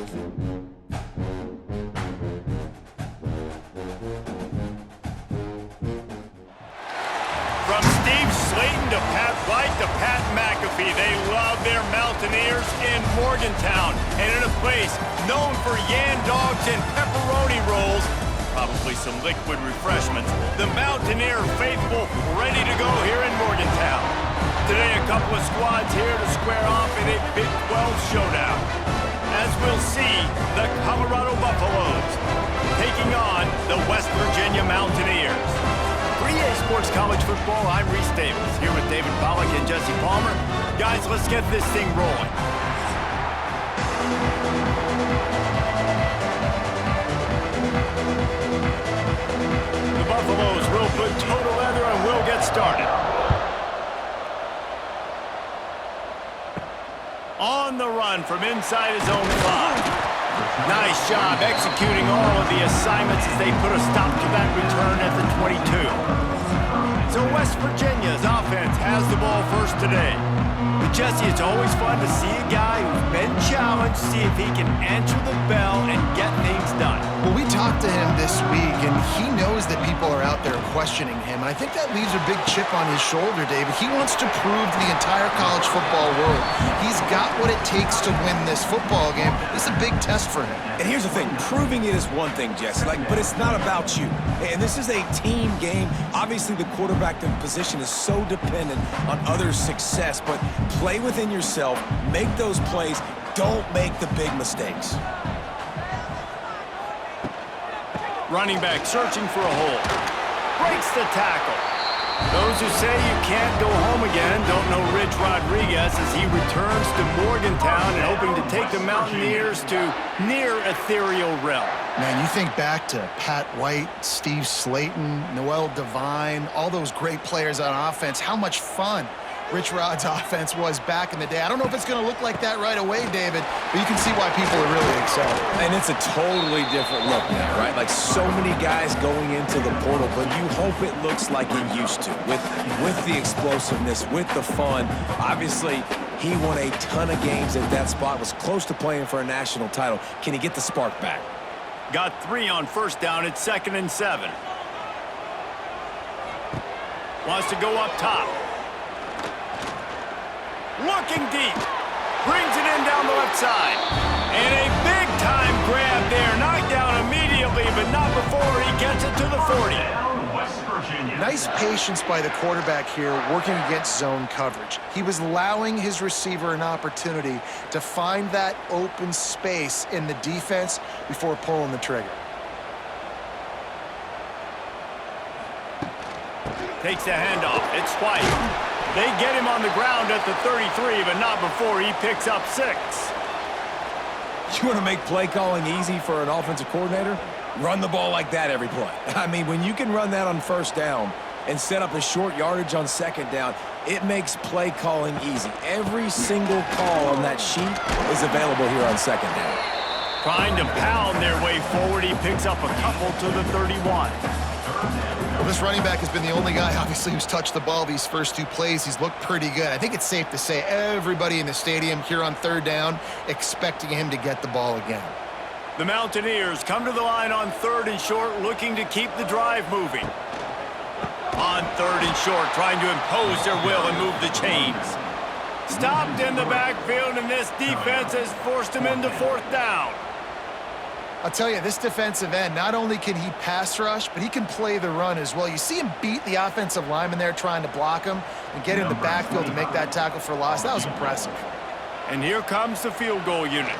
From Steve Slayton to Pat White to Pat McAfee, they love their Mountaineers in Morgantown. And in a place known for yan dogs and pepperoni rolls, probably some liquid refreshments, the Mountaineer faithful ready to go here in Morgantown. Today, a couple of squads here to square off in a Big 12 showdown. As we'll see, the Colorado Buffaloes taking on the West Virginia Mountaineers. For EA Sports College Football, I'm Reese Davis, here with David Pollack and Jesse Palmer. Guys, let's get this thing rolling. The Buffaloes will put toe to leather and we'll get started. On the run from inside his own 5. Nice job executing all of the assignments as they put a stop to that return at the 22. So West Virginia's offense has the ball first today. But Jesse, it's always fun to see a guy who's been challenged, see if he can answer the bell and get things done. Well, we talked to him this week, and he knows that people are out there questioning him. And I think that leaves a big chip on his shoulder, David. He wants to prove to the entire college football world he's got what it takes to win this football game. This is a big test for him. And here's the thing, proving it is one thing, Jesse, but it's not about you. And this is a team game. Obviously, the quarterback position is so dependent on others' success, but play within yourself, make those plays, don't make the big mistakes. Running back searching for a hole. Breaks the tackle. Those who say you can't go home again don't know Rich Rodriguez as he returns to Morgantown and hoping to take the Mountaineers to near ethereal realm. Man, you think back to Pat White, Steve Slayton, Noel Devine, all those great players on offense. How much fun Rich Rod's offense was back in the day. I don't know if it's going to look like that right away, David, but you can see why people are really excited. And it's a totally different look now, right? Like so many guys going into the portal, but you hope it looks like it used to with the explosiveness, with the fun. Obviously, he won a ton of games at that spot, was close to playing for a national title. Can he get the spark back? Got 3 on first down at 2nd and 7. Wants to go up top. Looking deep. Brings it in down the left side. And a big-time grab there. Knocked down immediately, but not before he gets it to the 40. Nice patience by the quarterback here working against zone coverage. He was allowing his receiver an opportunity to find that open space in the defense before pulling the trigger. Takes the handoff. It's White. They get him on the ground at the 33, but not before he picks up 6. You want to make play calling easy for an offensive coordinator? Run the ball like that every play. I mean, when you can run that on first down and set up a short yardage on second down, it makes play calling easy. Every single call on that sheet is available here on second down. Trying to pound their way forward, he picks up a couple to the 31. Well, this running back has been the only guy, obviously, who's touched the ball these first 2 plays. He's looked pretty good. I think it's safe to say everybody in the stadium here on 3rd down expecting him to get the ball again. The Mountaineers come to the line on 3rd and short, looking to keep the drive moving. On 3rd and short, trying to impose their will and move the chains. Stopped in the backfield, and this defense has forced him into 4th down. I'll tell you, this defensive end, not only can he pass rush, but he can play the run as well. You see him beat the offensive lineman there trying to block him and get in the backfield to make that tackle for loss. That was impressive. And here comes the field goal unit.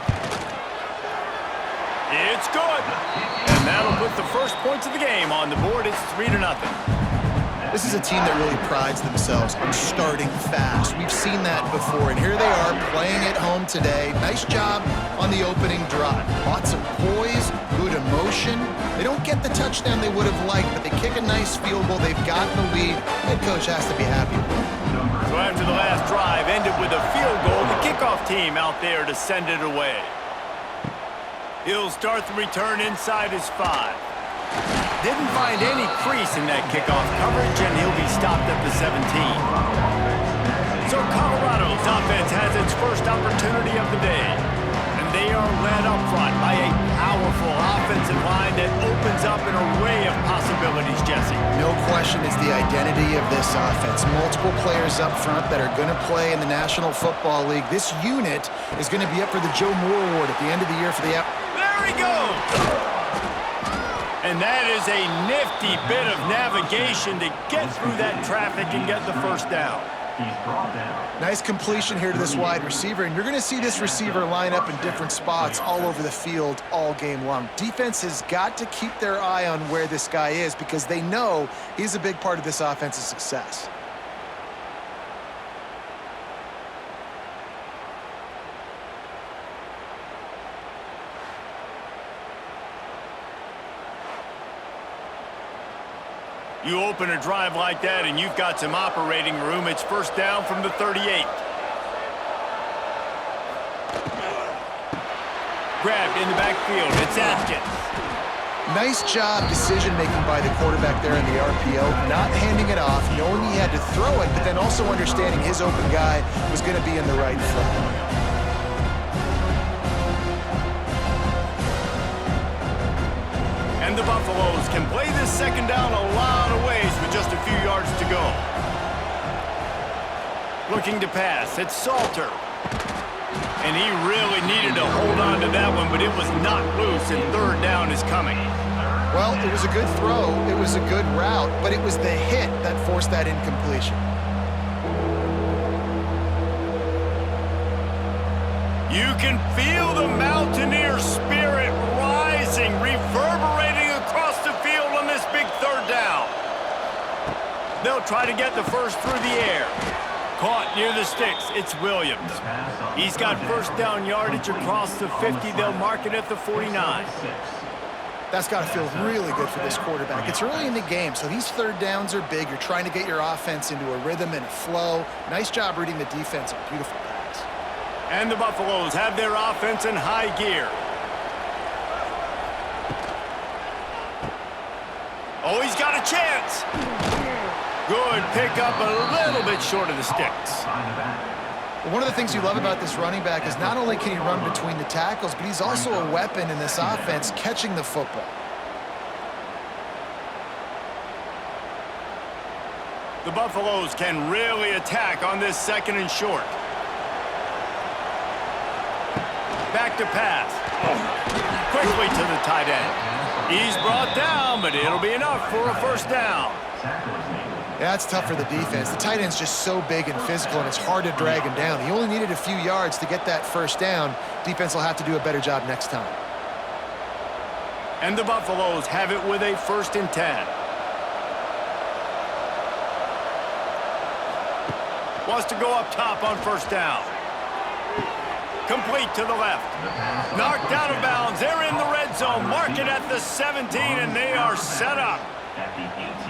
It's good. And that'll put the first points of the game on the board. It's 3-0. This is a team that really prides themselves on starting fast. We've seen that before, and here they are playing at home today. Nice job on the opening drive. Lots of poise, good emotion. They don't get the touchdown they would have liked, but they kick a nice field goal. They've gotten the lead. Head coach has to be happy with it. So after the last drive ended with a field goal, the kickoff team out there to send it away. He'll start the return inside his 5. Didn't find any crease in that kickoff coverage, and he'll be stopped at the 17. So Colorado's offense has its first opportunity of the day, and they are are led up front by a powerful offensive line that opens up an array of possibilities, Jesse. No question it's the identity of this offense. Multiple players up front that are going to play in the National Football League. This unit is going to be up for the Joe Moore Award at the end of the year for the... There he goes! And that is a nifty bit of navigation to get through that traffic and get the first down. Nice completion here to this wide receiver, and you're going to see this receiver line up in different spots all over the field all game long. Defense has got to keep their eye on where this guy is because they know he's a big part of this offense's success. You open a drive like that and you've got some operating room. It's first down from the 38. Grabbed in the backfield. It's Atkins. Nice job decision-making by the quarterback there in the RPO, not handing it off, knowing he had to throw it, but then also understanding his open guy was going to be in the right front. And the Buffaloes can play this second down a lot of ways with just a few yards to go. Looking to pass, it's Salter. And he really needed to hold on to that one, but it was not loose, and third down is coming. Well, it was a good throw, it was a good route, but it was the hit that forced that incompletion. You can feel the Mountaineer spirit rising, reverberating across the field on this big third down. They'll try to get the first through the air. Caught near the sticks, it's Williams. He's got first down yardage across the 50. They'll mark it at the 49. That's got to feel really good for this quarterback. It's early in the game, so these third downs are big. You're trying to get your offense into a rhythm and a flow. Nice job reading the defense. A beautiful pass. And the Buffaloes have their offense in high gear. Oh, he's got a chance. Good pickup, a little bit short of the sticks. One of the things you love about this running back is not only can he run between the tackles, but he's also a weapon in this offense catching the football. The Buffaloes can really attack on this second and short. Back to pass. Quickly to the tight end. He's brought down, but it'll be enough for a first down. Yeah, it's tough for the defense. The tight end's just so big and physical, and it's hard to drag him down. He only needed a few yards to get that first down. Defense will have to do a better job next time. And the Buffaloes have it with a 1st and 10. Wants to go up top on first down. Complete to the left. Knocked out of bounds. They're in the red zone. Mark it at the 17, and they are set up.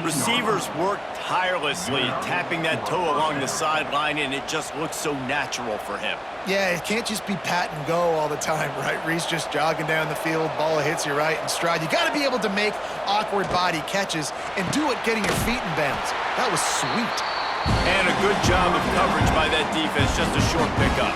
Receivers work tirelessly, tapping that toe along the sideline, and it just looks so natural for him. Yeah, it can't just be pat and go all the time, right? Reese just jogging down the field, ball hits you right in stride. You got to be able to make awkward body catches and do it getting your feet in bounds. That was sweet. And a good job of coverage by that defense, just a short pickup.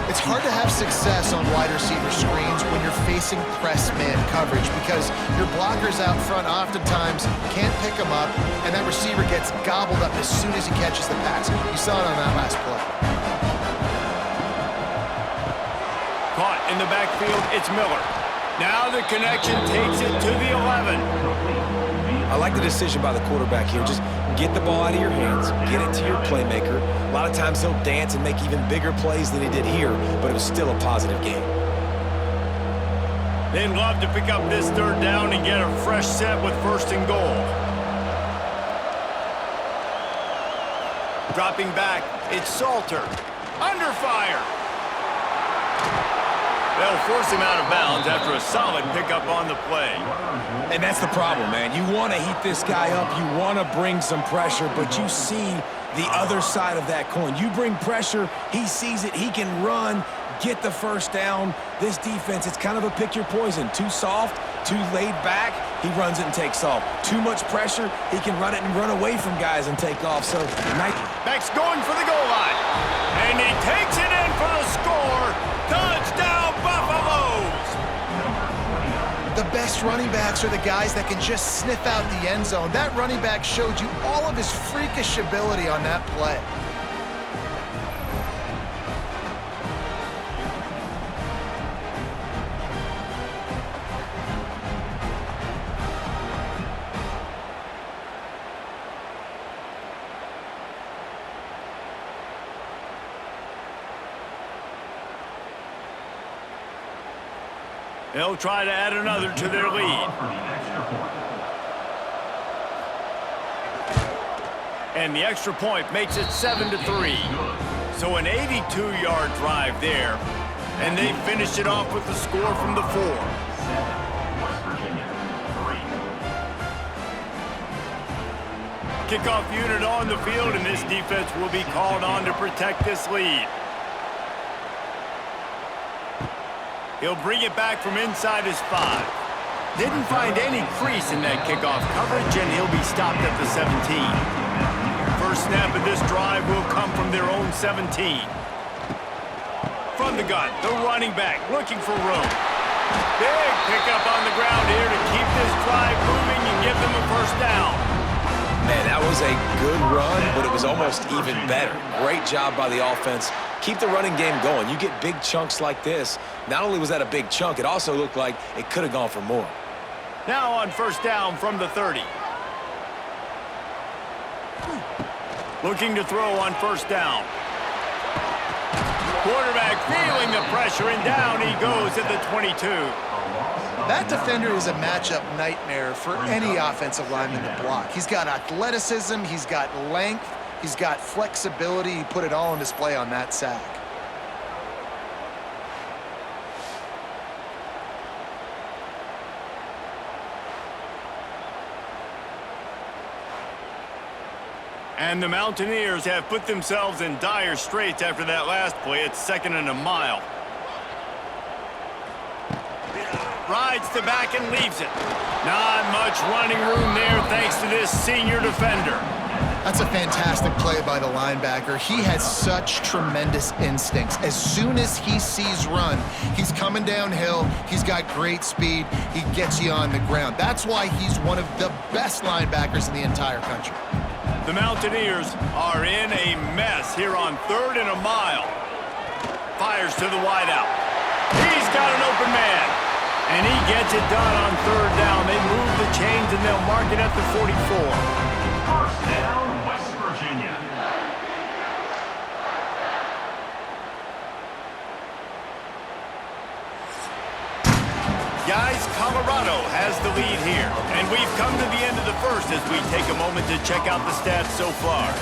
It's hard to have success on wide receiver screens when you're facing press man coverage because your blockers out front oftentimes can't pick them up, and that receiver gets gobbled up as soon as he catches the pass. You saw it on that last play. Caught in the backfield, it's Miller. Now the connection takes it to the 11. I like the decision by the quarterback here. Just get the ball out of your hands, get it to your playmaker. A lot of times he'll dance and make even bigger plays than he did here, but it was still a positive game. They'd love to pick up this third down and get a fresh set with 1st and goal. Dropping back, it's Salter. Under fire. They'll force him out of bounds after a solid pickup on the play. And that's the problem, man. You want to heat this guy up. You want to bring some pressure, but you see the other side of that coin. You bring pressure, he sees it, he can run, get the first down. This defense, it's kind of a pick your poison. Too soft, too laid back, he runs it and takes off. Too much pressure, he can run it and run away from guys and take off. So, Beck's going for the goal line. And he takes it in for the score. Touchdown, best running backs are the guys that can just sniff out the end zone. That running back showed you all of his freakish ability on that play. They'll try to add another to their lead. And the extra point makes it 7-3. So an 82-yard drive there. And they finish it off with the score from the 4. Kickoff unit on the field, and this defense will be called on to protect this lead. He'll bring it back from inside his 5. Didn't find any crease in that kickoff coverage, and he'll be stopped at the 17. First snap of this drive will come from their own 17. From the gun, the running back looking for room. Big pickup on the ground here to keep this drive moving and give them a first down. Man, that was a good run, but it was almost even better. Great job by the offense. Keep the running game going. You get big chunks like this. Not only was that a big chunk, it also looked like it could have gone for more. Now on first down from the 30. Looking to throw on first down. Quarterback feeling the pressure, and down he goes at the 22. That defender is a matchup nightmare for any offensive lineman to block. He's got athleticism, he's got length, he's got flexibility. He put it all on display on that sack. And the Mountaineers have put themselves in dire straits after that last play. It's 2nd and a mile. Rides the back and leaves it. Not much running room there thanks to this senior defender. That's a fantastic play by the linebacker. He has such tremendous instincts. As soon as he sees run, he's coming downhill. He's got great speed. He gets you on the ground. That's why he's one of the best linebackers in the entire country. The Mountaineers are in a mess here on 3rd and a mile. Fires to the wideout. He's got an open man. And he gets it done on 3rd down. They move the chains and they'll mark it at the 44. First down, West Virginia. Guys, Colorado has the lead here. And we've come to the end of the first as we take a moment to check out the stats so far.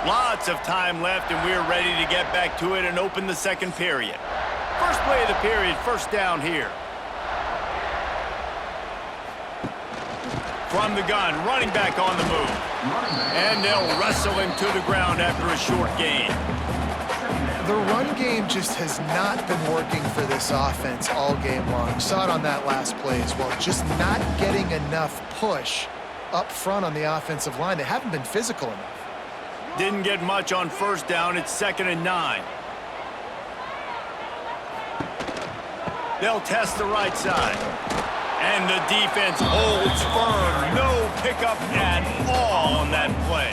Lots of time left, and we're ready to get back to it and open the second period. First play of the period, first down here. From the gun, running back on the move. And they'll wrestle him to the ground after a short gain. The run game just has not been working for this offense all game long. You saw it on that last play as well. Just not getting enough push up front on the offensive line. They haven't been physical enough. Didn't get much on first down. It's 2nd and 9. They'll test the right side. And the defense holds firm. No pickup at all on that play.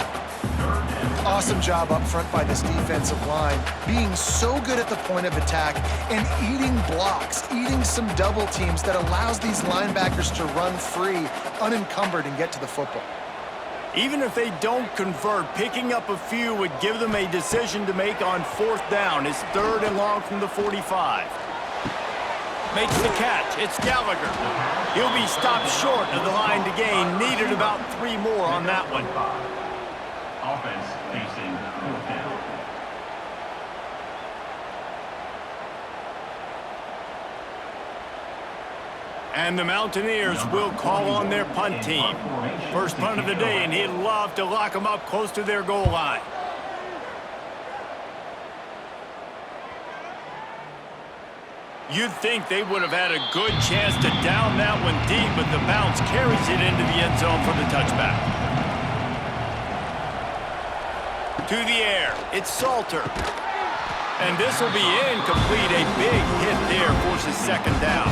Awesome job up front by this defensive line, being so good at the point of attack and eating blocks, eating some double teams that allows these linebackers to run free, unencumbered, and get to the football. Even if they don't convert, picking up a few would give them a decision to make on 4th down. It's 3rd and long from the 45. Makes the catch. It's Gallagher. He'll be stopped short of the line to gain. Needed about 3 more on that one. Offense facing 4th down. And the Mountaineers will call on their punt team. First punt of the day, and he'd love to lock them up close to their goal line. You'd think they would have had a good chance to down that one deep, but the bounce carries it into the end zone for the touchback. To the air, it's Salter. And this will be incomplete. A big hit there forces second down.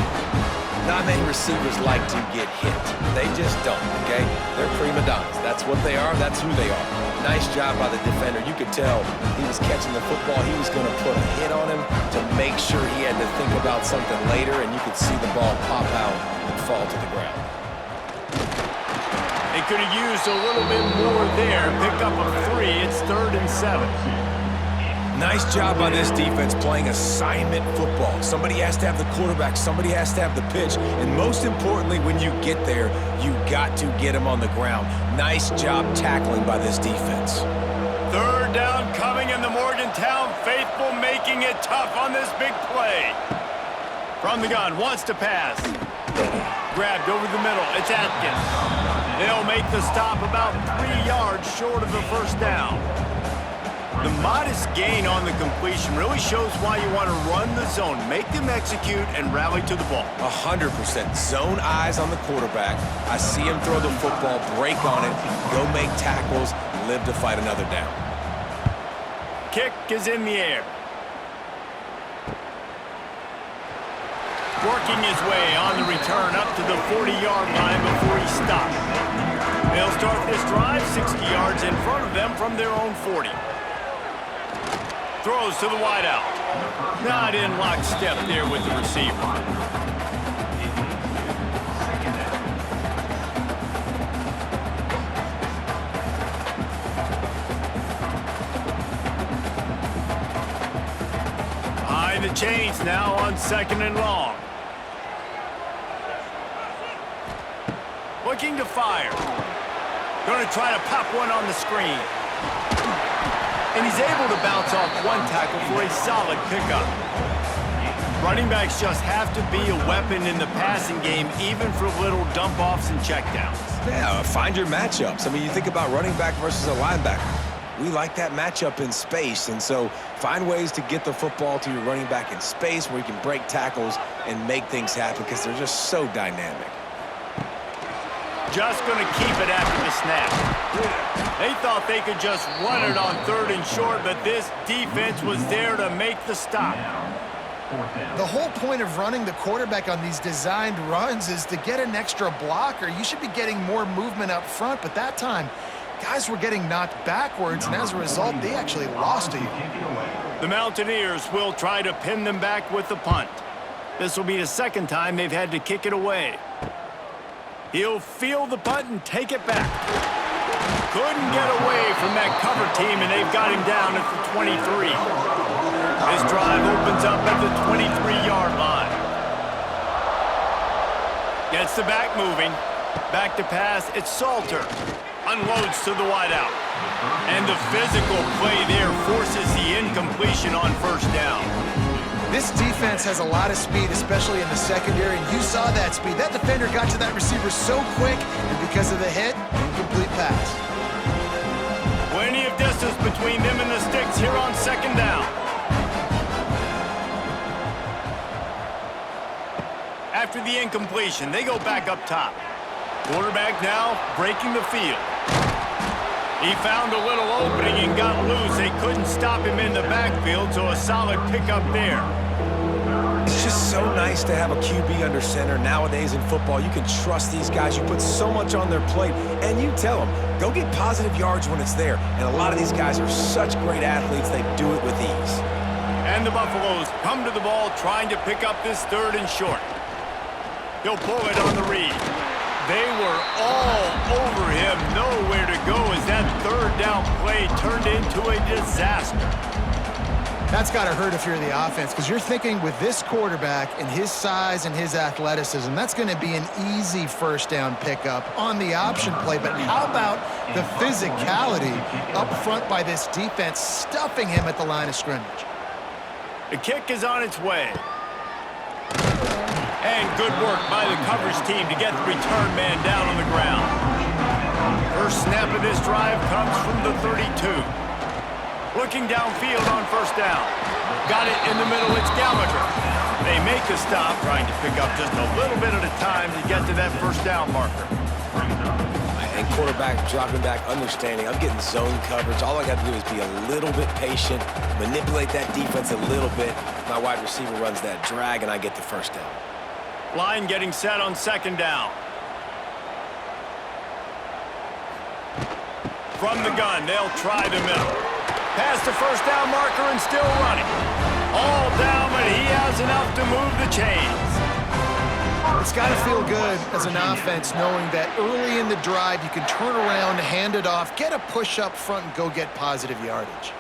Not many receivers like to get hit. They just don't, okay? They're prima donnas. That's what they are. That's who they are. Nice job by the defender. You could tell he was catching the football. He was going to put a hit on him to make sure he had to think about something later, and you could see the ball pop out and fall to the ground. They could have used a little bit more there. Pick up a 3. It's 3rd and 7. Nice job by this defense playing assignment football. Somebody has to have the quarterback. Somebody has to have the pitch. And most importantly, when you get there, you got to get him on the ground. Nice job tackling by this defense. 3rd down coming, and the Morgantown faithful making it tough on this big play. From the gun, wants to pass. Grabbed over the middle. It's Atkins. They'll make the stop about 3 yards short of the first down. The modest gain on the completion really shows why you want to run the zone, make them execute, and rally to the ball. 100%. Zone eyes on the quarterback. I see him throw the football, break on it, go make tackles, live to fight another down. Kick is in the air. Working his way on the return up to the 40-yard line before he stopped. They'll start this drive 60 yards in front of them from their own 40. Throws to the wideout. Not in lockstep there with the receiver. Behind the chains now on 2nd and long. Looking to fire. Going to try to pop one on the screen. And he's able to bounce off one tackle for a solid pickup. Running backs just have to be a weapon in the passing game, even for little dump-offs and checkdowns. Yeah, find your matchups. I mean, you think about running back versus a linebacker. We like that matchup in space, and so find ways to get the football to your running back in space where you can break tackles and make things happen because they're just so dynamic. Just going to keep it after the snap. They thought they could just run it on 3rd and short, but this defense was there to make the stop. The whole point of running the quarterback on these designed runs is to get an extra blocker. You should be getting more movement up front, but that time, guys were getting knocked backwards, and as a result, they actually lost to you. The Mountaineers will try to pin them back with the punt. This will be the 2nd time they've had to kick it away. He'll field the punt and take it back. Couldn't get away from that cover team, and they've got him down at the 23. This drive opens up at the 23-yard line. Gets the back moving. Back to pass, it's Salter. Unloads to the wideout. And the physical play there forces the incompletion on 1st down. This defense has a lot of speed, especially in the secondary, and you saw that speed. That defender got to that receiver so quick, and because of the hit, incomplete pass. Plenty of distance between them and the sticks here on 2nd down. After the incompletion, they go back up top. Quarterback now breaking the field. He found a little opening and got loose. They couldn't stop him in the backfield, so a solid pickup there. It's just so nice to have a QB under center. Nowadays in football, you can trust these guys. You put so much on their plate, and you tell them, go get positive yards when it's there. And a lot of these guys are such great athletes, they do it with ease. And the Buffaloes come to the ball trying to pick up this 3rd and short. He'll pull it on the read. They were all over him, nowhere to go as that 3rd down play turned into a disaster. That's got to hurt if you're the offense, because you're thinking with this quarterback and his size and his athleticism, that's going to be an easy 1st down pickup on the option play. But how about the physicality up front by this defense, stuffing him at the line of scrimmage? The kick is on its way. And good work by the coverage team to get the return man down on the ground. First snap of this drive comes from the 32. Looking downfield on 1st down. Got it in the middle, it's Gallagher. They make a stop, trying to pick up just a little bit at a time to get to that first down marker. And quarterback dropping back, understanding I'm getting zone coverage. All I got to do is be a little bit patient, manipulate that defense a little bit. My wide receiver runs that drag, and I get the first down. Line getting set on second down. From the gun, they'll try the middle. Past the first down marker and still running. All down, but he has enough to move the chains. It's got to feel good as an offense knowing that early in the drive you can turn around, hand it off, get a push up front, and go get positive yardage.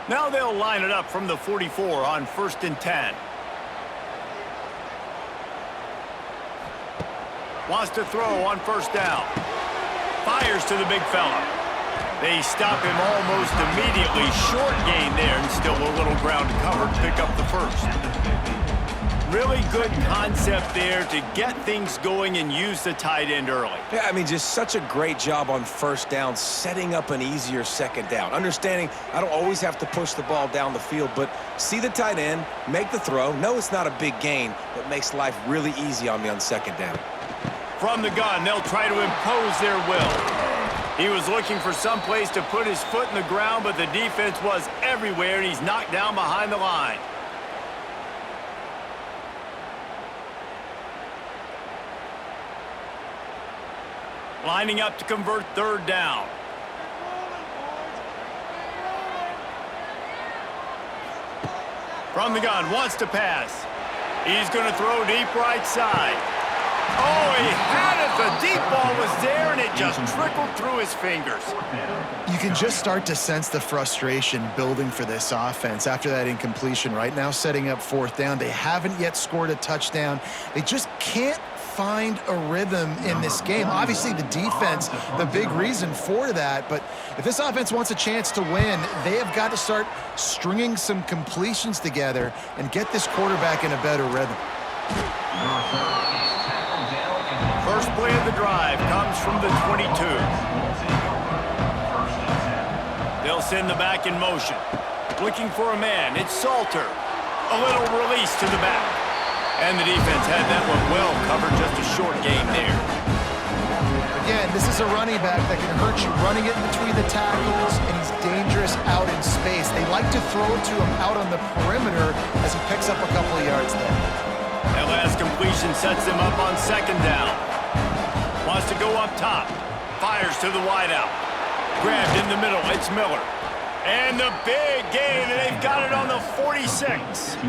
Now they'll line it up from the 44 on 1st and 10. Wants to throw on first down. Fires to the big fella. They stop him almost immediately. Short gain there, and still a little ground to cover to pick up the first. Really good concept there to get things going and use the tight end early. Yeah, I mean, just such a great job on first down, setting up an easier second down. Understanding I don't always have to push the ball down the field, but see the tight end, make the throw. No, it's not a big gain, but makes life really easy on me on second down. From the gun, they'll try to impose their will. He was looking for some place to put his foot in the ground, but the defense was everywhere, and he's knocked down behind the line. Lining up to convert third down. From the gun, wants to pass. He's going to throw deep right side. Oh, he had it. The deep ball was there, and it just trickled through his fingers. You can just start to sense the frustration building for this offense after that incompletion. Right now, setting up fourth down. They haven't yet scored a touchdown. They just can't find a rhythm in this game. Obviously, the defense, the big reason for that. But if this offense wants a chance to win, they have got to start stringing some completions together and get this quarterback in a better rhythm. First play of the drive comes from the 22. They'll send the back in motion. Looking for a man. It's Salter. A little release to the back. And the defense had that one well covered, just a short gain there. Again, this is a running back that can hurt you running it between the tackles, and he's dangerous out in space. They like to throw it to him out on the perimeter as he picks up a couple of yards there. That last completion sets them up on second down. Wants to go up top. Fires to the wideout. Grabbed in the middle. It's Miller. And the big gain, and they've got it on the 46.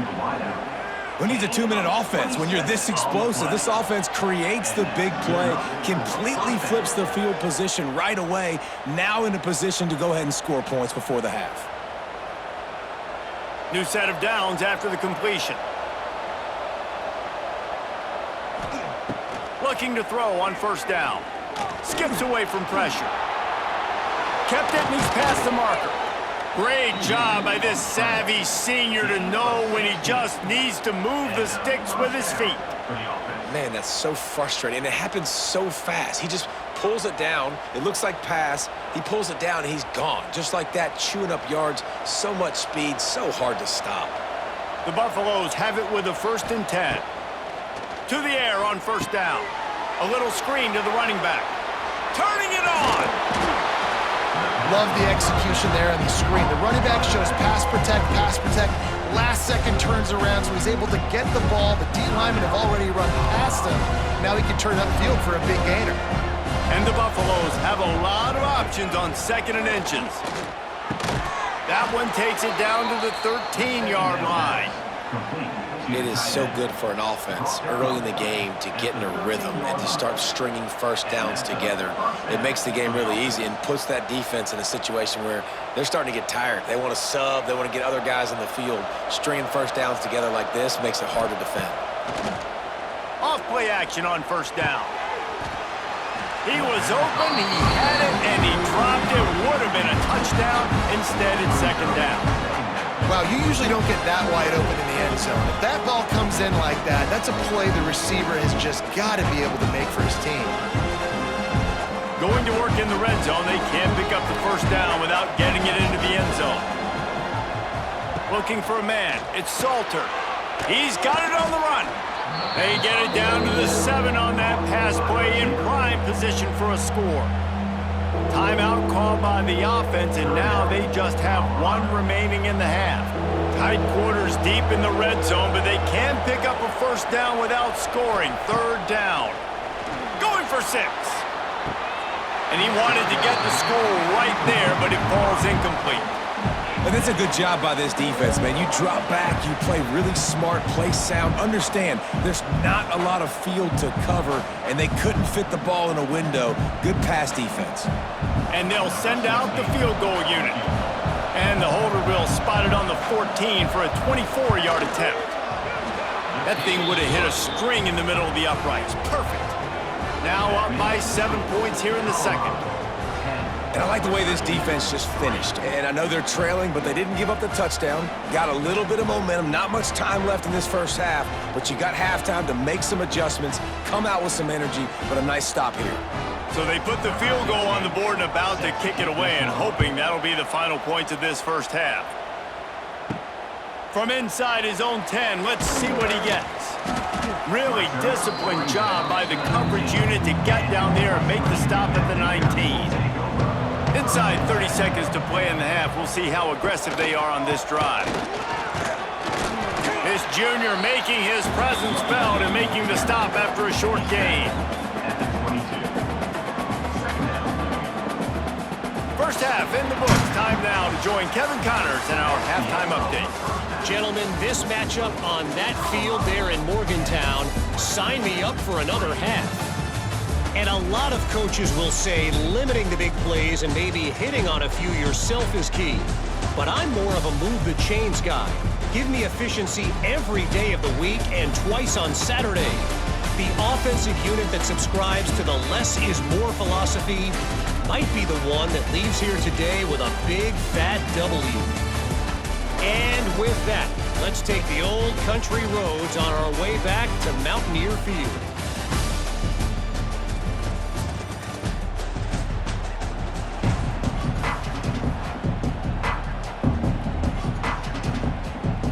Who needs a 2-minute offense when you're this explosive? This offense creates the big play, completely flips the field position right away, now in a position to go ahead and score points before the half. New set of downs after the completion. Looking to throw on first down. Skips away from pressure. Kept it, and he's past the marker. Great job by this savvy senior to know when he just needs to move the sticks with his feet. Man, that's so frustrating, and it happens so fast. He just pulls it down. It looks like pass. He pulls it down, and he's gone. Just like that, chewing up yards. So much speed, so hard to stop. The Buffaloes have it with a 1st and 10. To the air on first down. A little screen to the running back. Turning it on! Love the execution there on the screen. The running back shows pass protect. Last second turns around, so he's able to get the ball. The D linemen have already run past him. Now he can turn upfield for a big gainer. And the Buffaloes have a lot of options on 2nd and inches. That one takes it down to the 13-yard line. It is so good for an offense early in the game to get in a rhythm and to start stringing first downs together. It makes the game really easy and puts that defense in a situation where they're starting to get tired. They want to sub. They want to get other guys on the field. Stringing first downs together like this makes it hard to defend. Off play action on first down. He was open, he had it, and he dropped it. Would have been a touchdown. Instead, it's second down. Wow, you usually don't get that wide open in the end zone. If that ball comes in like that, that's a play the receiver has just got to be able to make for his team. Going to work in the red zone, they can't pick up the first down without getting it into the end zone. Looking for a man, it's Salter. He's got it on the run. They get it down to the 7 on that pass play in prime position for a score. Timeout called by the offense, and now they just have 1 remaining in the half. Tight quarters deep in the red zone, but they can pick up a first down without scoring. 3rd down. Going for 6. And he wanted to get the score right there, but it falls incomplete. And that's a good job by this defense, man. You drop back, you play really smart, play sound. Understand, there's not a lot of field to cover, and they couldn't fit the ball in a window. Good pass defense. And they'll send out the field goal unit. And the holder will spot it on the 14 for a 24-yard attempt. That thing would have hit a string in the middle of the uprights. Perfect. Now up by 7 points here in the second. And I like the way this defense just finished. And I know they're trailing, but they didn't give up the touchdown. Got a little bit of momentum. Not much time left in this first half, but you got halftime to make some adjustments, come out with some energy, but a nice stop here. So they put the field goal on the board and about to kick it away, and hoping that'll be the final points of this first half. From inside his own 10, let's see what he gets. Really disciplined job by the coverage unit to get down there and make the stop at the 19. Inside 30 seconds to play in the half. We'll see how aggressive they are on this drive. This junior making his presence felt and making the stop after a short gain. First half in the books. Time now to join Kevin Connors in our halftime update. Gentlemen, this matchup on that field there in Morgantown, sign me up for another half. And a lot of coaches will say limiting the big plays and maybe hitting on a few yourself is key. But I'm more of a move the chains guy. Give me efficiency every day of the week and twice on Saturday. The offensive unit that subscribes to the less is more philosophy might be the one that leaves here today with a big fat W. And with that, let's take the old country roads on our way back to Mountaineer Field.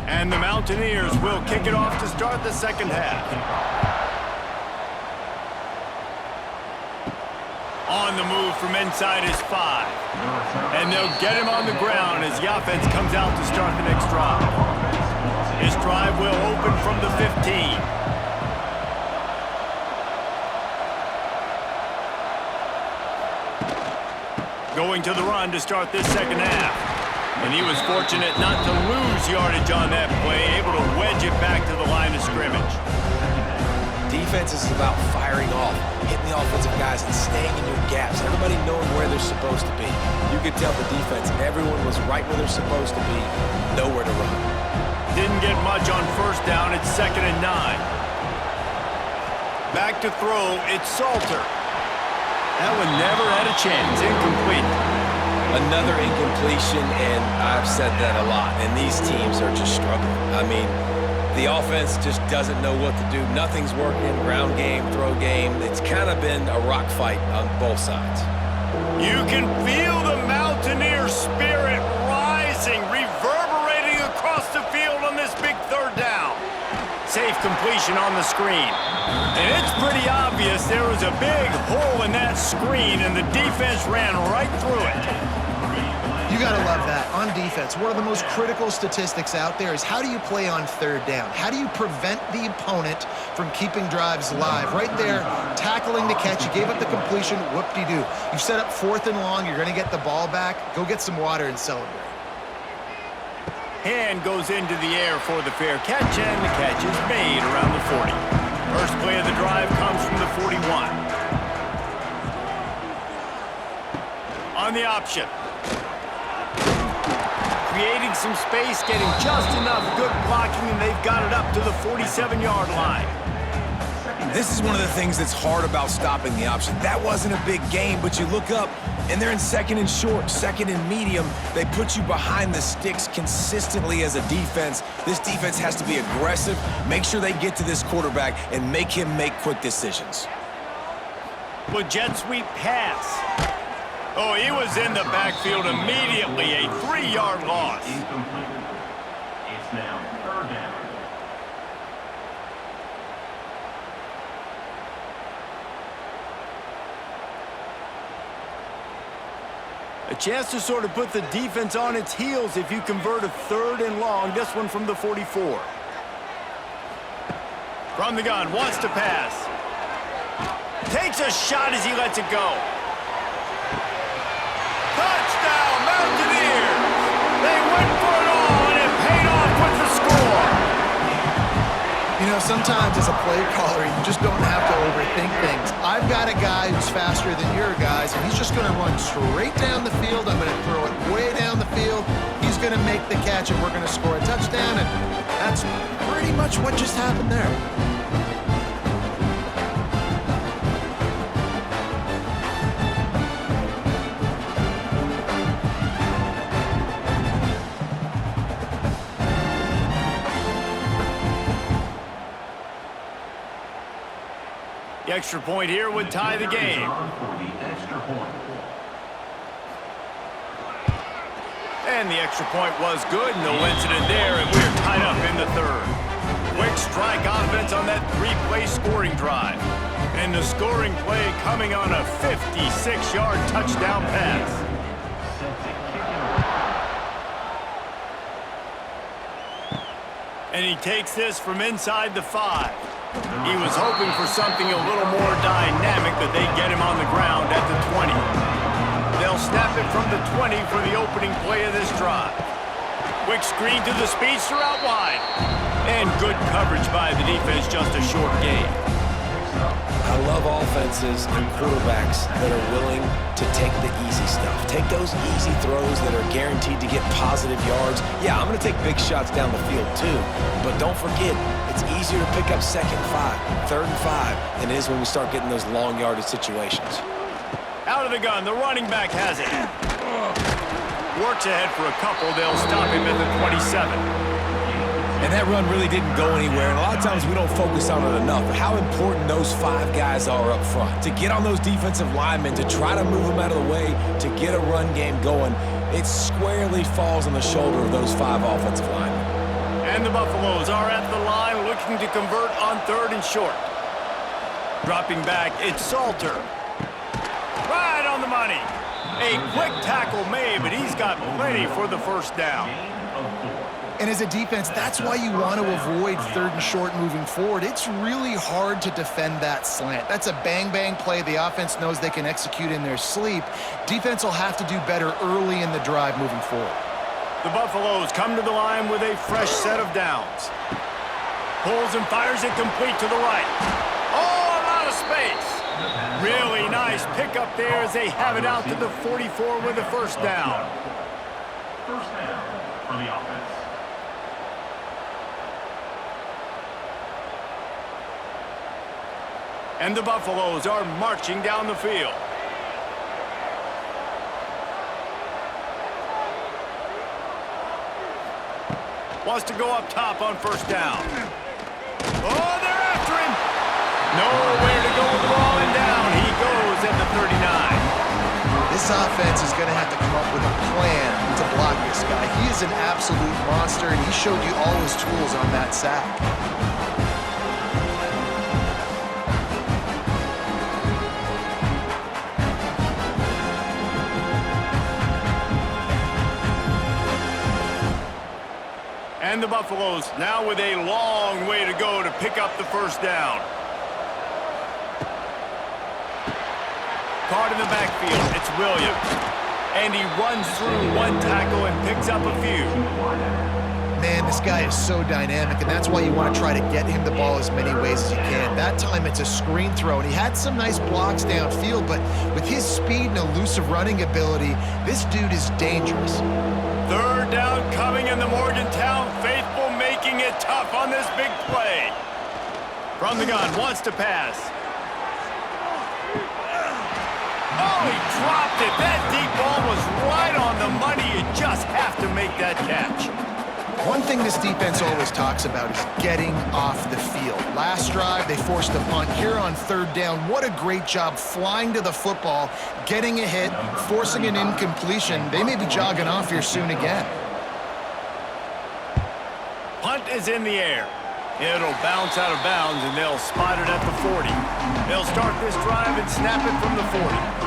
And the Mountaineers will kick it off to start the second half. On the move from inside is 5. And they'll get him on the ground as the offense comes out to start the next drive. His drive will open from the 15. Going to the run to start this second half. And he was fortunate not to lose yardage on that play, able to wedge it back to the line of scrimmage. Defense is about firing off, hitting the offensive guys and staying in your gaps. Everybody knowing where they're supposed to be. You could tell the defense, everyone was right where they're supposed to be, nowhere to run. Didn't get much on first down. It's 2nd and 9. Back to throw. It's Salter. That one never had a chance. Incomplete. Another incompletion, and I've said that a lot, and these teams are just struggling. I mean, the offense just doesn't know what to do. Nothing's working, ground game, throw game. It's kind of been a rock fight on both sides. You can feel the Mountaineer spirit rising, reverberating across the field on this big 3rd down. Safe completion on the screen. And it's pretty obvious there was a big hole in that screen, and the defense ran right through it. You got to love that. On defense, one of the most critical statistics out there is how do you play on 3rd down? How do you prevent the opponent from keeping drives alive? Right there, tackling the catch. You gave up the completion. Whoop-de-doo. You set up 4th and long. You're going to get the ball back. Go get some water and celebrate. Hand goes into the air for the fair catch, and the catch is made around the 40. First play of the drive comes from the 41. On the option. Creating some space, getting just enough good blocking, and they've got it up to the 47-yard line. This is one of the things that's hard about stopping the option. That wasn't a big game, but you look up, and they're in 2nd and short, 2nd and medium. They put you behind the sticks consistently as a defense. This defense has to be aggressive, make sure they get to this quarterback, and make him make quick decisions. With jet sweep pass. Oh, he was in the backfield immediately. A 3-yard loss. Incompleted. It's now 3rd down. A chance to sort of put the defense on its heels if you convert a 3rd and long. This one from the 44. From the gun, wants to pass. Takes a shot as he lets it go. Touchdown, Mountaineers! They went for it all, and it paid off with the score. You know, sometimes as a play caller, you just don't have to overthink things. I've got a guy who's faster than your guys, and he's just going to run straight down the field. I'm going to throw it way down the field. He's going to make the catch, and we're going to score a touchdown, and that's pretty much what just happened there. The extra point here would tie the game. And the extra point was good, no incident there, and we're tied up in the 3rd. Quick strike offense on that 3-play scoring drive. And the scoring play coming on a 56-yard touchdown pass. And he takes this from inside the 5. He was hoping for something a little more dynamic, but they get him on the ground at the 20. They'll snap it from the 20 for the opening play of this drive. Quick screen to the speedster out wide. And good coverage by the defense, just a short gain. I love offenses and quarterbacks that are willing to take the easy stuff. Take those easy throws that are guaranteed to get positive yards. Yeah, I'm going to take big shots down the field too. But don't forget, it's easier to pick up 2nd and 5, 3rd and 5 than it is when we start getting those long yardage situations. Out of the gun, the running back has it. Works ahead for a couple. They'll stop him at the 27. And that run really didn't go anywhere, and a lot of times we don't focus on it enough. How important those 5 guys are up front. To get on those defensive linemen, to try to move them out of the way, to get a run game going, it squarely falls on the shoulder of those 5 offensive linemen. And the Buffaloes are at the line looking to convert on 3rd and short. Dropping back, it's Salter. Right on the money. A quick tackle made, but he's got plenty for the 1st down. And as a defense, that's why you want to avoid 3rd and short moving forward. It's really hard to defend that slant. That's a bang-bang play the offense knows they can execute in their sleep. Defense will have to do better early in the drive moving forward. The Buffaloes come to the line with a fresh set of downs. Pulls and fires it complete to the right. Oh, a lot of space. Really nice pickup there as they have it out to the 44 with the 1st down. 1st down for the offense. And the Buffaloes are marching down the field. Wants to go up top on 1st down. Oh, they're after him. Nowhere to go with the ball and down. He goes at the 39. This offense is going to have to come up with a plan to block this guy. He is an absolute monster, and he showed you all his tools on that sack. And the Buffaloes now with a long way to go to pick up the 1st down. Caught in the backfield, it's Williams. And he runs through 1 tackle and picks up a few. Man, this guy is so dynamic, and that's why you want to try to get him the ball as many ways as you can. That time it's a screen throw, and he had some nice blocks downfield, but with his speed and elusive running ability, this dude is dangerous. 3rd down coming, in the Morgantown faithful making it tough on this big play. From the gun, wants to pass. Oh, he dropped it. That deep ball was right on the money. You just have to make that catch. One thing this defense always talks about is getting off the field. Last drive, they forced a punt. Here on 3rd down, what a great job flying to the football, getting a hit, forcing an incompletion. They may be jogging off here soon again. Punt is in the air. It'll bounce out of bounds, and they'll spot it at the 40. They'll start this drive and snap it from the 40.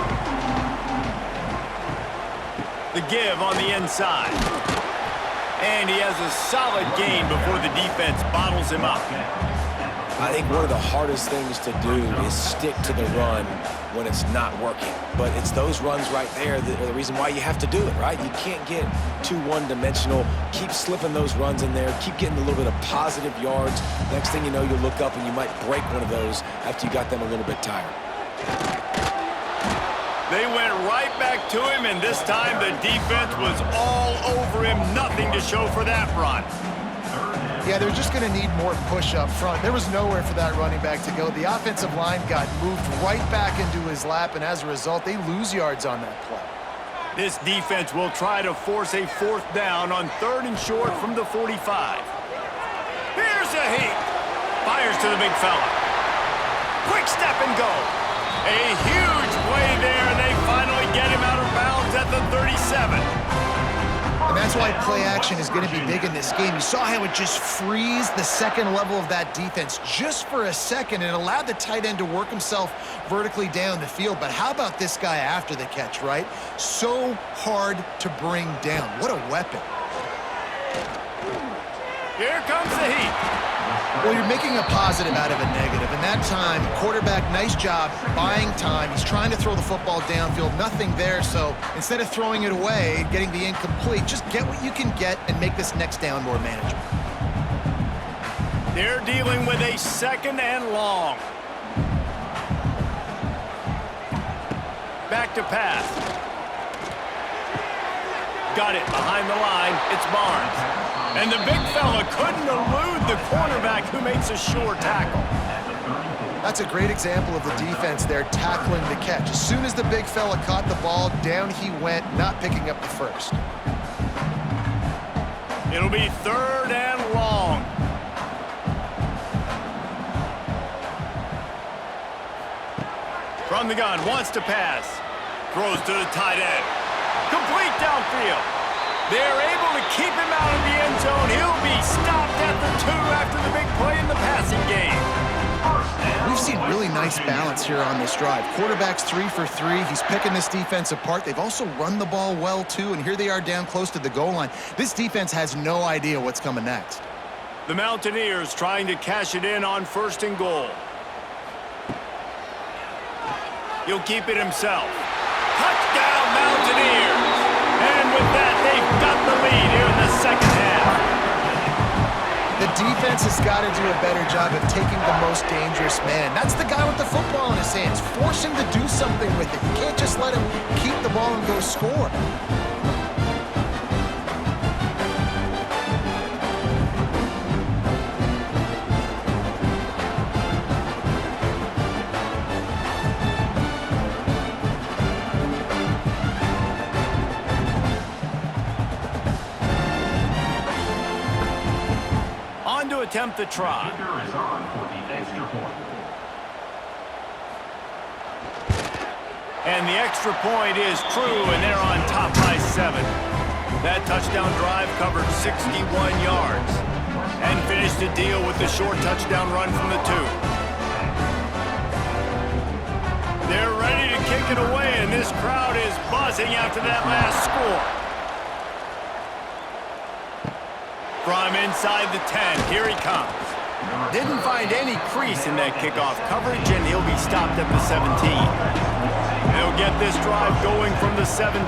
The give on the inside. And he has a solid gain before the defense bottles him up. I think one of the hardest things to do is stick to the run when it's not working. But it's those runs right there that are the reason why you have to do it, right? You can't get too one-dimensional. Keep slipping those runs in there. Keep getting a little bit of positive yards. Next thing you know, you'll look up and you might break one of those after you got them a little bit tired. They went right back to him, and this time the defense was all over him. Nothing to show for that run. Yeah, they're just going to need more push up front. There was nowhere for that running back to go. The offensive line got moved right back into his lap, and as a result, they lose yards on that play. This defense will try to force a 4th down on 3rd and short from the 45. Here's a heat. Fires to the big fella. Quick step and go. A huge play there. They finally get him out of bounds at the 37. And that's why play action is going to be big in this game. You saw how it just frees the second level of that defense just for a second. It allowed the tight end to work himself vertically down the field. But how about this guy after the catch, right? So hard to bring down. What a weapon. Here comes the heat. Well, you're making a positive out of a negative. And that time, quarterback, nice job buying time. He's trying to throw the football downfield. Nothing there, so instead of throwing it away, getting the incomplete, just get what you can get and make this next down more manageable. They're dealing with a 2nd and long. Back to pass. Got it behind the line. It's Barnes. And the big fella couldn't elude the cornerback who makes a sure tackle. That's a great example of the defense there tackling the catch. As soon as the big fella caught the ball, down he went, not picking up the first. It'll be 3rd and long. From the gun, wants to pass. Throws to the tight end. Complete downfield. They're able to keep him out of the end zone. He'll be stopped at the 2 after the big play in the passing game. We've seen really nice balance here on this drive. Quarterback's 3 for 3. He's picking this defense apart. They've also run the ball well, too, and here they are down close to the goal line. This defense has no idea what's coming next. The Mountaineers trying to cash it in on 1st and goal. He'll keep it himself. Touchdown, Mountaineers! And with that, they've got the lead here in the 2nd half. The defense has got to do a better job of taking the most dangerous man. That's the guy with the football in his hands. Force him to do something with it. You can't just let him keep the ball and go score. Attempt the try. And the extra point is true, and they're on top by 7. That touchdown drive covered 61 yards and finished the deal with the short touchdown run from the 2. They're ready to kick it away, and this crowd is buzzing after that last score. From inside the 10, here he comes. Didn't find any crease in that kickoff coverage, and he'll be stopped at the 17. They'll get this drive going from the 17.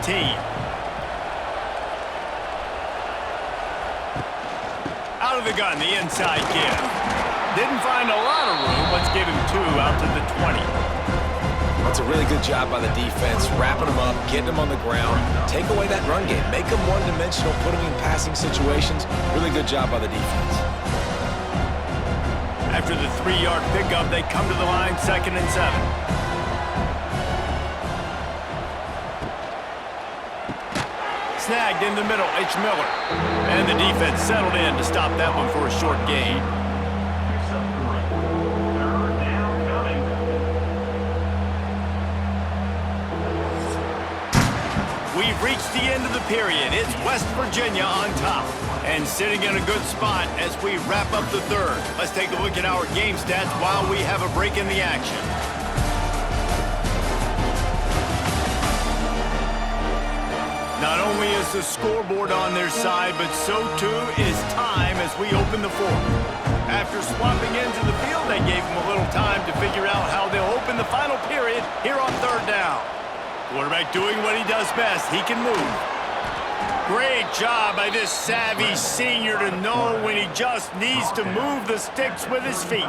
Out of the gun, the inside give. Didn't find a lot of room. Let's give him 2 out to the 20. That's a really good job by the defense, wrapping them up, getting them on the ground, take away that run game, make them one-dimensional, put them in passing situations. Really good job by the defense. After the 3-yard pickup, they come to the line, 2nd and 7. Snagged in the middle, H. Miller. And the defense settled in to stop that one for a short gain. We've reached the end of the period. It's West Virginia on top and sitting in a good spot as we wrap up the 3rd. Let's take a look at our game stats while we have a break in the action. Not only has the scoreboard on their side, but so too is time as we open the fourth. After swapping into the field, they gave him a little time to figure out how they'll open the final period here on third down. Quarterback doing what he does best. He can move. Great job by this savvy senior to know when he just needs to move the sticks with his feet.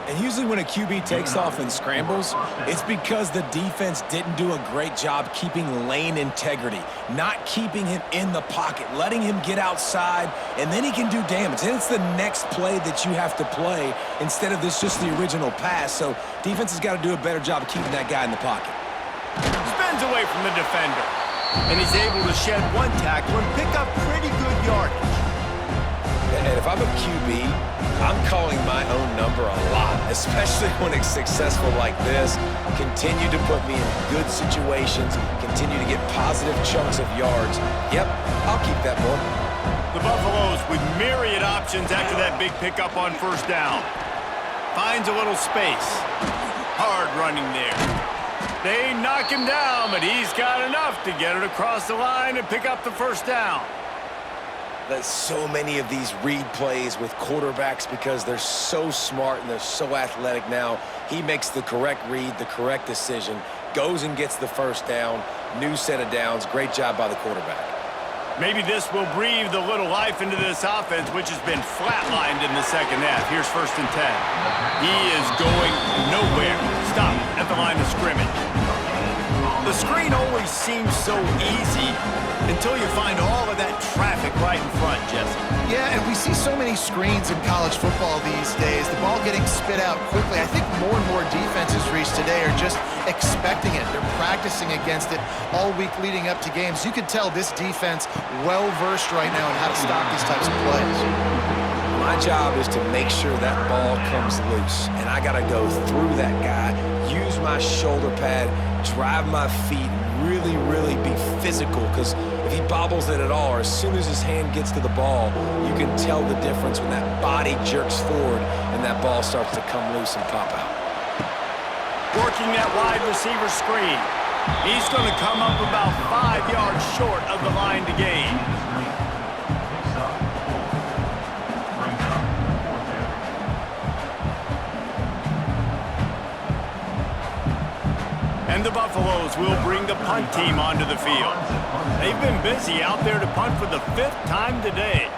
And usually when a QB takes off and scrambles, it's because the defense didn't do a great job keeping lane integrity, not keeping him in the pocket, letting him get outside, and then he can do damage. And it's the next play that you have to play instead of this just the original pass. So defense has got to do a better job of keeping that guy in the pocket. Spins away from the defender. And he's able to shed one tackle and pick up pretty good yardage. And if I'm a QB, I'm calling my own number a lot, especially when it's successful like this. Continue to put me in good situations, continue to get positive chunks of yards. Yep, I'll keep that more. The Buffaloes with myriad options after that big pickup on first down. Finds a little space. Hard running there. They knock him down, but he's got enough to get it across the line and pick up the first down. There's so many of these read plays with quarterbacks because they're so smart and they're so athletic now. He makes the correct read, the correct decision, goes and gets the first down, new set of downs. Great job by the quarterback. Maybe this will breathe a little life into this offense, which has been flatlined in the second half. Here's 1st and 10. He is going nowhere. Stop at the line of scrimmage. The screen always seems so easy until you find all of that traffic right in front, Jesse. Yeah, and we see so many screens in college football these days. The ball getting spit out quickly. I think more and more defenses reached today are just expecting it. They're practicing against it all week leading up to games. You can tell this defense well-versed right now in how to stop these types of plays. My job is to make sure that ball comes loose, and I got to go through that guy, use my shoulder pad, drive my feet, really, really be physical, because if he bobbles it at all, or as soon as his hand gets to the ball, you can tell the difference when that body jerks forward and that ball starts to come loose and pop out. Working that wide receiver screen. He's going to come up about 5 yards short of the line to gain. And the Buffaloes will bring the punt team onto the field. They've been busy out there to punt for the 5th time today.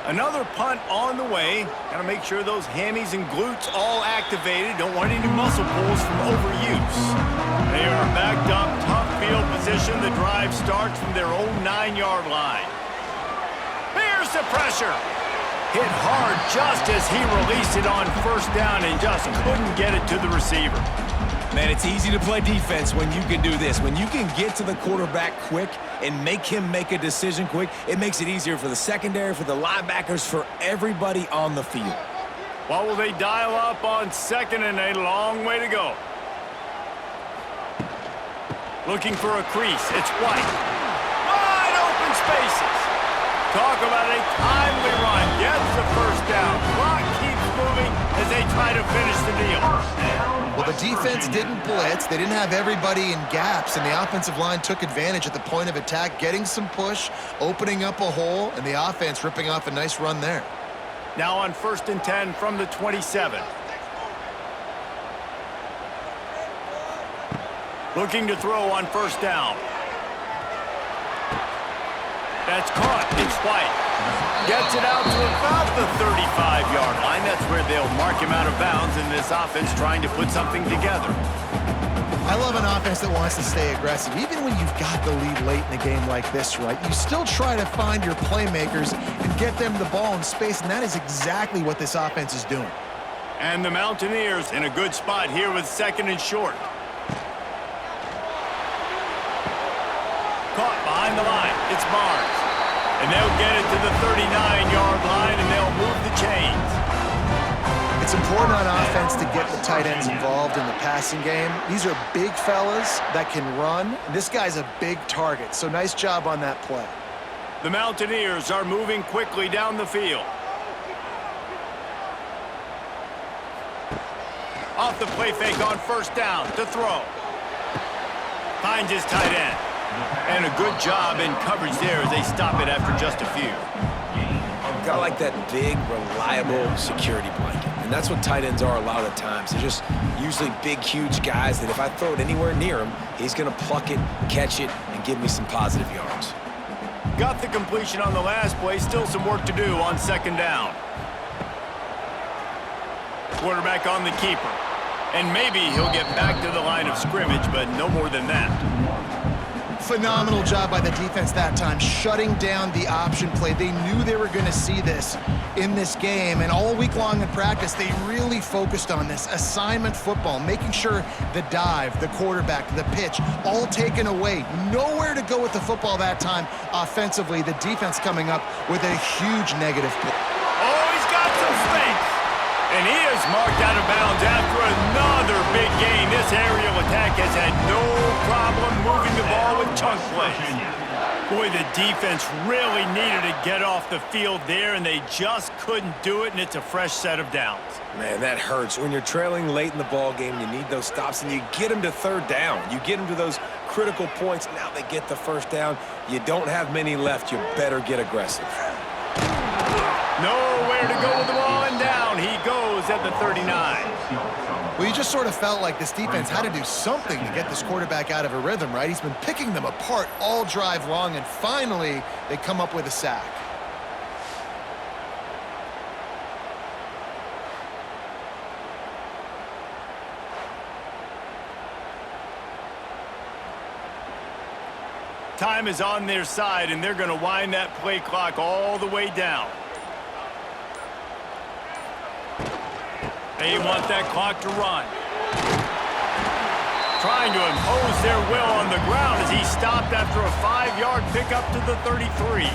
Another punt on the way. Got to make sure those hammies and glutes all activated. Don't want any muscle pulls from overuse. They are backed up, tough field position. The drive starts from their own 9-yard line. Here's the pressure. Hit hard just as he released it on first down and just couldn't get it to the receiver. Man, it's easy to play defense when you can do this. When you can get to the quarterback quick and make him make a decision quick, it makes it easier for the secondary, for the linebackers, for everybody on the field. What will they dial up on 2nd and a long way to go? Looking for a crease. It's White. Wide open spaces. Talk about a timely run. Gets the first down. Clock keeps moving as they try to finish the deal. Well, the defense didn't blitz. They didn't have everybody in gaps, and the offensive line took advantage at the point of attack, getting some push, opening up a hole, and the offense ripping off a nice run there. Now on 1st and 10 from the 27. Looking to throw on first down. That's caught. It's White. Gets it out to about the 35-yard line. That's where they'll mark him out of bounds in this offense trying to put something together. I love an offense that wants to stay aggressive. Even when you've got the lead late in the game like this, right, you still try to find your playmakers and get them the ball in space, and that is exactly what this offense is doing. And the Mountaineers in a good spot here with 2nd and short. Caught behind the line. It's Barnes. And they'll get it to the 39-yard line, and they'll move the chains. It's important on offense to get the tight ends involved in the passing game. These are big fellas that can run. This guy's a big target, so nice job on that play. The Mountaineers are moving quickly down the field. Off the play fake on first down to throw. Finds his tight end. And a good job in coverage there as they stop it after just a few. Got like that big, reliable security blanket. And that's what tight ends are a lot of the times. They're just usually big, huge guys that if I throw it anywhere near him, he's going to pluck it, catch it, and give me some positive yards. Got the completion on the last play. Still some work to do on second down. Quarterback on the keeper. And maybe he'll get back to the line of scrimmage, but no more than that. Phenomenal job by the defense that time, shutting down the option play. They knew they were going to see this in this game, and all week long in practice, they really focused on this assignment football, making sure the dive, the quarterback, the pitch, all taken away. Nowhere to go with the football that time offensively. The defense coming up with a huge negative play. Oh, he's got some space. And he is marked out of bounds after another big gain. This aerial attack has had no problem moving the ball with chunk plays. Boy, the defense really needed to get off the field there, and they just couldn't do it, and it's a fresh set of downs. Man, that hurts. When you're trailing late in the ball game, you need those stops, and you get them to third down. You get them to those critical points. Now they get the first down. You don't have many left. You better get aggressive. Nowhere to go with the ball, and down he goes at the 39. Well, you just sort of felt like this defense had to do something to get this quarterback out of a rhythm, right? He's been picking them apart all drive long, and finally they come up with a sack. Time is on their side, and they're going to wind that play clock all the way down. They want that clock to run. Trying to impose their will on the ground as he stopped after a 5-yard pickup to the 33.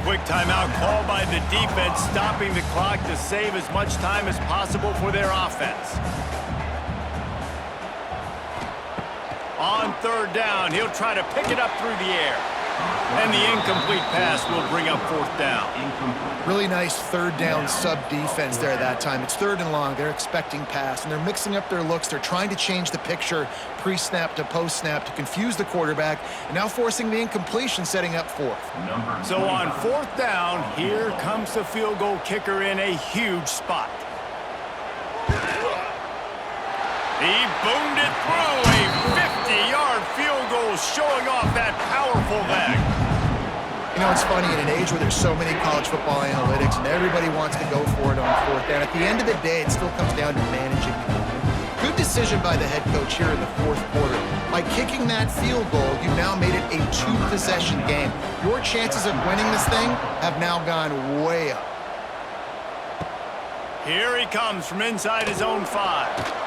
Quick timeout called by the defense, stopping the clock to save as much time as possible for their offense. On third down, he'll try to pick it up through the air. And the incomplete pass will bring up fourth down. Really nice third down sub-defense there that time. It's third and long. They're expecting pass, and they're mixing up their looks. They're trying to change the picture pre-snap to post-snap to confuse the quarterback, and now forcing the incompletion, setting up fourth. So on fourth down, here comes the field goal kicker in a huge spot. He boomed it through a 50-yard field goal, showing off that powerful leg. You know, it's funny, in an age where there's so many college football analytics and everybody wants to go for it on fourth down, at the end of the day, it still comes down to managing the game. Good decision by the head coach here in the fourth quarter. By kicking that field goal, you've now made it a 2-possession game. Your chances of winning this thing have now gone way up. Here he comes from inside his own 5.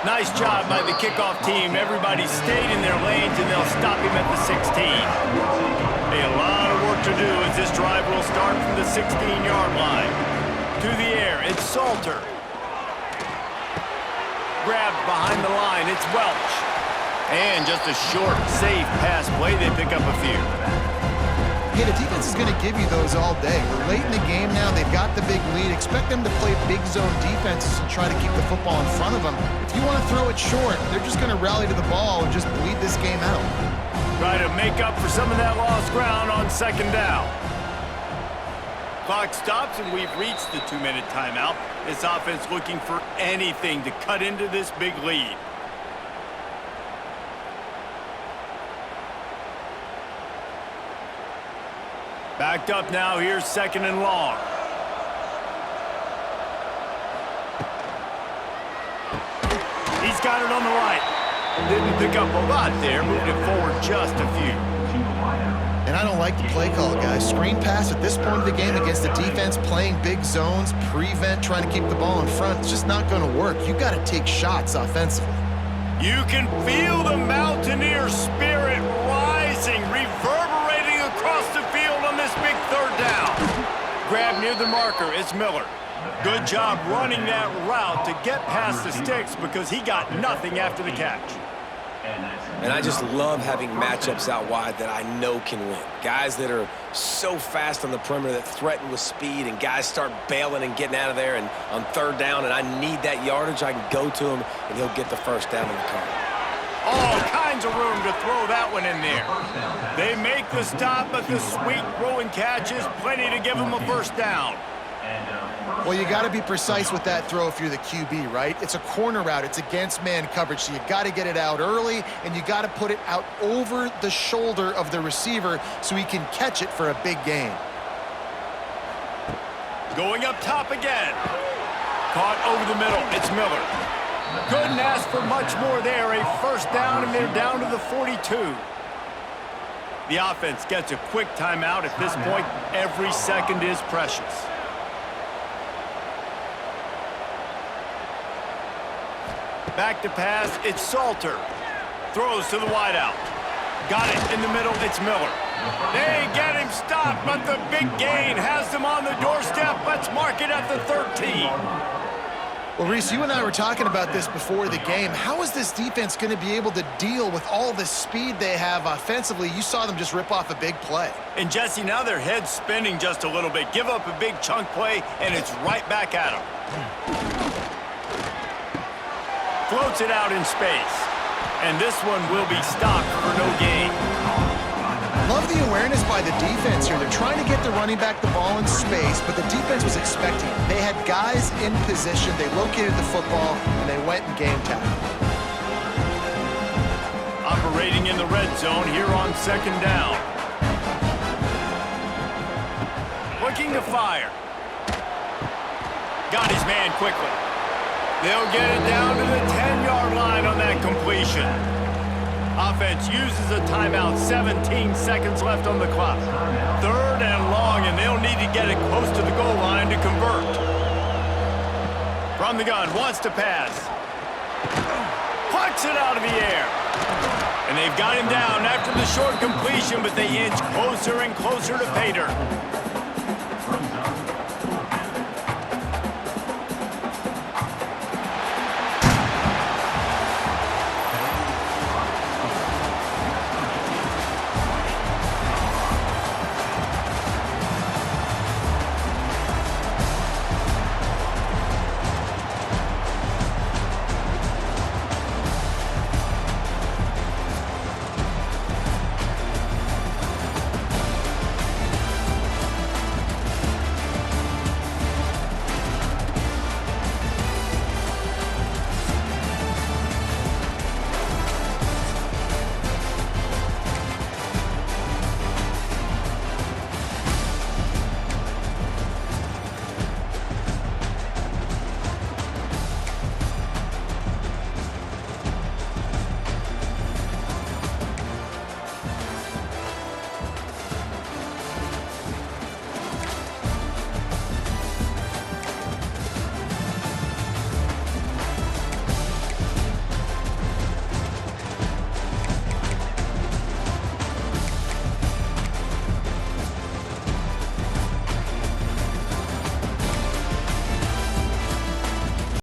Nice job by the kickoff team. Everybody stayed in their lanes, and they'll stop him at the 16. A lot of work to do as this drive will start from the 16-yard line. To the air, it's Salter. Grabbed behind the line, it's Welch. And just a short, safe pass play. They pick up a few. Hey, the defense is going to give you those all day. We're late in the game now. They've got the big lead. Expect them to play big zone defenses and try to keep the football in front of them. If you want to throw it short, they're just going to rally to the ball and just bleed this game out. Try to make up for some of that lost ground on second down. Clock stops, and we've reached the 2-minute timeout. This offense looking for anything to cut into this big lead. Backed up now, here's second and long. He's got it on the right. Didn't pick up a lot there, moved it forward just a few. And I don't like the play call, guys. Screen pass at this point of the game against the defense, playing big zones, prevent, trying to keep the ball in front. It's just not going to work. You got to take shots offensively. You can feel the Mountaineer spirit rising, reverberating across the field on this big third down. Grab near the marker, it's Miller. Good job running that route to get past the sticks because he got nothing after the catch. And I just love having matchups out wide that I know can win. Guys that are so fast on the perimeter that threaten with speed, and guys start bailing and getting out of there, and on third down, and I need that yardage, I can go to him, and he'll get the first down in the car. All kinds of room to throw that one in there. They make the stop, but the sweet throw and catch is plenty to give them a first down. Well, you got to be precise with that throw if you're the QB, right? It's a corner route. It's against man coverage, so you got to get it out early, and you got to put it out over the shoulder of the receiver so he can catch it for a big gain. Going up top again. Caught over the middle. It's Miller. Couldn't ask for much more there. A first down, and they're down to the 42. The offense gets a quick timeout. At this point, every second is precious. Back to pass, it's Salter. Throws to the wideout. Got it in the middle, it's Miller. They get him stopped, but the big gain has them on the doorstep. Let's mark it at the 13. Well, Reese, you and I were talking about this before the game. How is this defense going to be able to deal with all the speed they have offensively? You saw them just rip off a big play. And Jesse, now their head's spinning just a little bit. Give up a big chunk play, and it's right back at them. Floats it out in space. And this one will be stopped for no gain. Love the awareness by the defense here. They're trying to get the running back the ball in space, but the defense was expecting it. They had guys in position. They located the football, and they went and game tackled. Operating in the red zone here on second down. Looking to fire. Got his man quickly. They'll get it down to the 10-yard line on that completion. Offense uses a timeout, 17 seconds left on the clock. Third and long, and they'll need to get it close to the goal line to convert. From the gun, wants to pass. Plucks it out of the air. And they've got him down after the short completion, but they inch closer and closer to pay dirt.